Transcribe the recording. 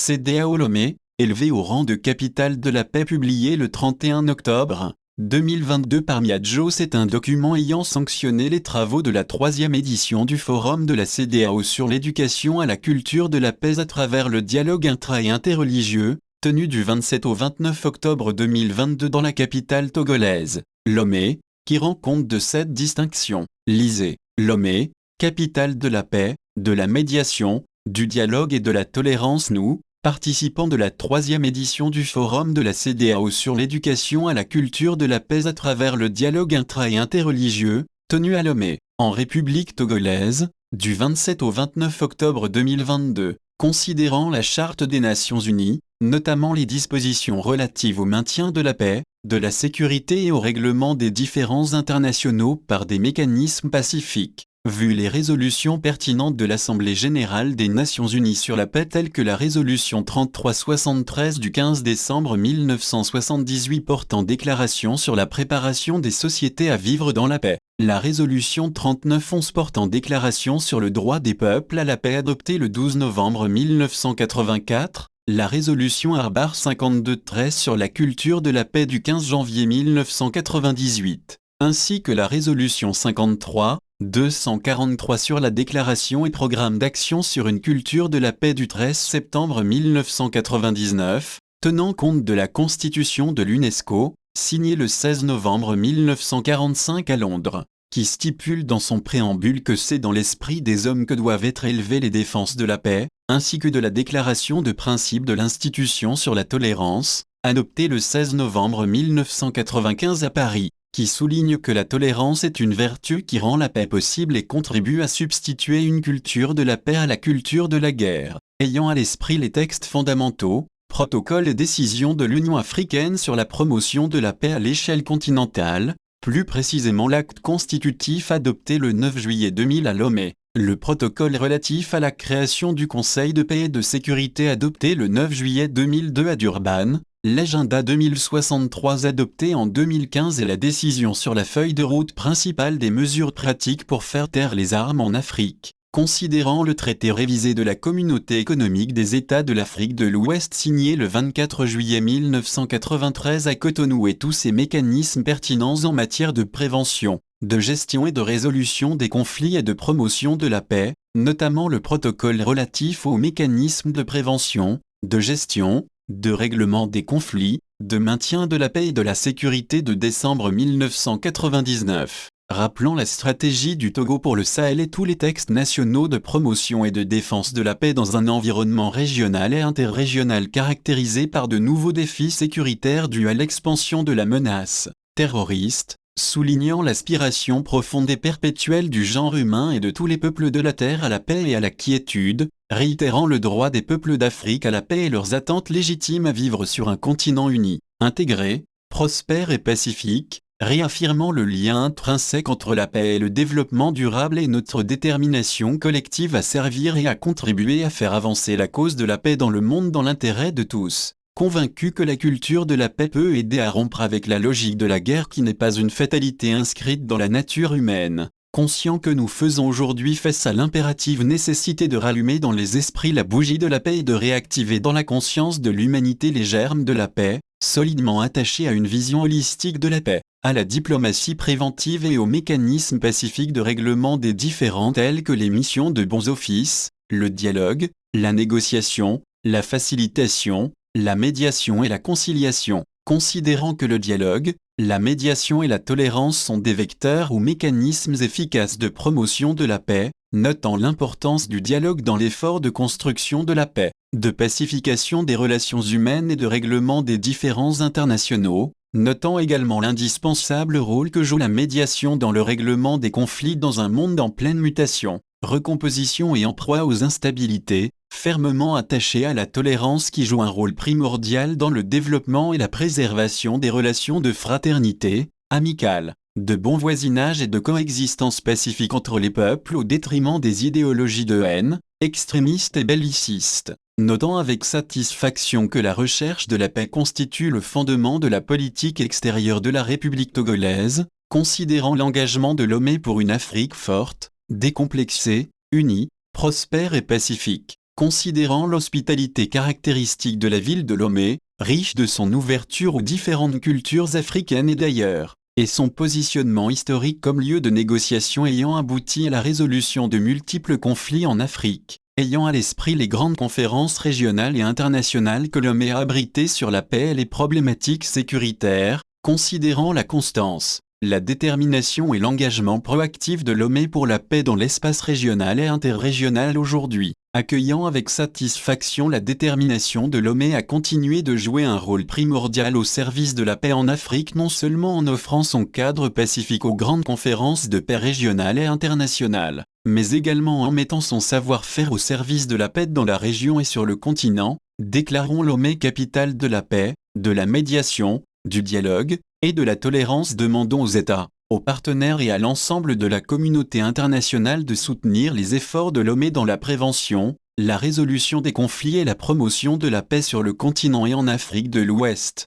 CEDEAO Lomé, élevé au rang de capitale de la paix publié le 31 octobre 2022 par Miadjo, c'est un document ayant sanctionné les travaux de la 3e édition du Forum de la CEDEAO sur l'éducation à la culture de la paix à travers le dialogue intra- et interreligieux, tenu du 27 au 29 octobre 2022 dans la capitale togolaise, Lomé, qui rend compte de cette distinction. Lisez. Lomé, capitale de la paix, de la médiation, du dialogue et de la tolérance. Nous, participants de la 3e édition du Forum de la CEDEAO sur l'éducation à la culture de la paix à travers le dialogue intra- et interreligieux, tenu à Lomé, en République togolaise, du 27 au 29 octobre 2022, considérant la Charte des Nations Unies, notamment les dispositions relatives au maintien de la paix, de la sécurité et au règlement des différends internationaux par des mécanismes pacifiques. Vu les résolutions pertinentes de l'Assemblée générale des Nations unies sur la paix telles que la résolution 3373 du 15 décembre 1978 portant déclaration sur la préparation des sociétés à vivre dans la paix, la résolution 3911 portant déclaration sur le droit des peuples à la paix adoptée le 12 novembre 1984, la résolution Arbar 5213 sur la culture de la paix du 15 janvier 1998, ainsi que la résolution 53-243 sur la déclaration et programme d'action sur une culture de la paix du 13 septembre 1999, tenant compte de la Constitution de l'UNESCO, signée le 16 novembre 1945 à Londres, qui stipule dans son préambule que c'est dans l'esprit des hommes que doivent être élevées les défenses de la paix, ainsi que de la Déclaration de principe de l'Institution sur la tolérance, adoptée le 16 novembre 1995 à Paris, qui souligne que la tolérance est une vertu qui rend la paix possible et contribue à substituer une culture de la paix à la culture de la guerre, ayant à l'esprit les textes fondamentaux, protocoles et décisions de l'Union africaine sur la promotion de la paix à l'échelle continentale, plus précisément l'acte constitutif adopté le 9 juillet 2000 à Lomé, le protocole relatif à la création du Conseil de paix et de sécurité adopté le 9 juillet 2002 à Durban, l'agenda 2063 adopté en 2015 et la décision sur la feuille de route principale des mesures pratiques pour faire taire les armes en Afrique, considérant le traité révisé de la Communauté économique des États de l'Afrique de l'Ouest signé le 24 juillet 1993 à Cotonou et tous ces mécanismes pertinents en matière de prévention, de gestion et de résolution des conflits et de promotion de la paix, notamment le protocole relatif aux mécanismes de prévention, de gestion, de règlement des conflits, de maintien de la paix et de la sécurité de décembre 1999. Rappelant la stratégie du Togo pour le Sahel et tous les textes nationaux de promotion et de défense de la paix dans un environnement régional et interrégional caractérisé par de nouveaux défis sécuritaires dus à l'expansion de la menace terroriste, soulignant l'aspiration profonde et perpétuelle du genre humain et de tous les peuples de la Terre à la paix et à la quiétude, réitérant le droit des peuples d'Afrique à la paix et leurs attentes légitimes à vivre sur un continent uni, intégré, prospère et pacifique, réaffirmant le lien intrinsèque entre la paix et le développement durable et notre détermination collective à servir et à contribuer à faire avancer la cause de la paix dans le monde dans l'intérêt de tous, convaincu que la culture de la paix peut aider à rompre avec la logique de la guerre qui n'est pas une fatalité inscrite dans la nature humaine, conscient que nous faisons aujourd'hui face à l'impérative nécessité de rallumer dans les esprits la bougie de la paix et de réactiver dans la conscience de l'humanité les germes de la paix, solidement attachés à une vision holistique de la paix, à la diplomatie préventive et aux mécanismes pacifiques de règlement des différends tels que les missions de bons offices, le dialogue, la négociation, la facilitation, la médiation et la conciliation, considérant que le dialogue, la médiation et la tolérance sont des vecteurs ou mécanismes efficaces de promotion de la paix, notant l'importance du dialogue dans l'effort de construction de la paix, de pacification des relations humaines et de règlement des différends internationaux, notant également l'indispensable rôle que joue la médiation dans le règlement des conflits dans un monde en pleine mutation, recomposition et en proie aux instabilités, fermement attaché à la tolérance qui joue un rôle primordial dans le développement et la préservation des relations de fraternité, amicales, de bon voisinage et de coexistence pacifique entre les peuples au détriment des idéologies de haine, extrémistes et bellicistes, notant avec satisfaction que la recherche de la paix constitue le fondement de la politique extérieure de la République togolaise, considérant l'engagement de Lomé pour une Afrique forte, décomplexée, unie, prospère et pacifique, considérant l'hospitalité caractéristique de la ville de Lomé, riche de son ouverture aux différentes cultures africaines et d'ailleurs, et son positionnement historique comme lieu de négociation ayant abouti à la résolution de multiples conflits en Afrique, ayant à l'esprit les grandes conférences régionales et internationales que Lomé a abritées sur la paix et les problématiques sécuritaires, considérant la constance, la détermination et l'engagement proactif de Lomé pour la paix dans l'espace régional et interrégional aujourd'hui, accueillant avec satisfaction la détermination de Lomé à continuer de jouer un rôle primordial au service de la paix en Afrique, non seulement en offrant son cadre pacifique aux grandes conférences de paix régionales et internationales, mais également en mettant son savoir-faire au service de la paix dans la région et sur le continent, déclarons Lomé capitale de la paix, de la médiation, du dialogue et de la tolérance. Demandons aux États, aux partenaires et à l'ensemble de la communauté internationale de soutenir les efforts de Lomé dans la prévention, la résolution des conflits et la promotion de la paix sur le continent et en Afrique de l'Ouest.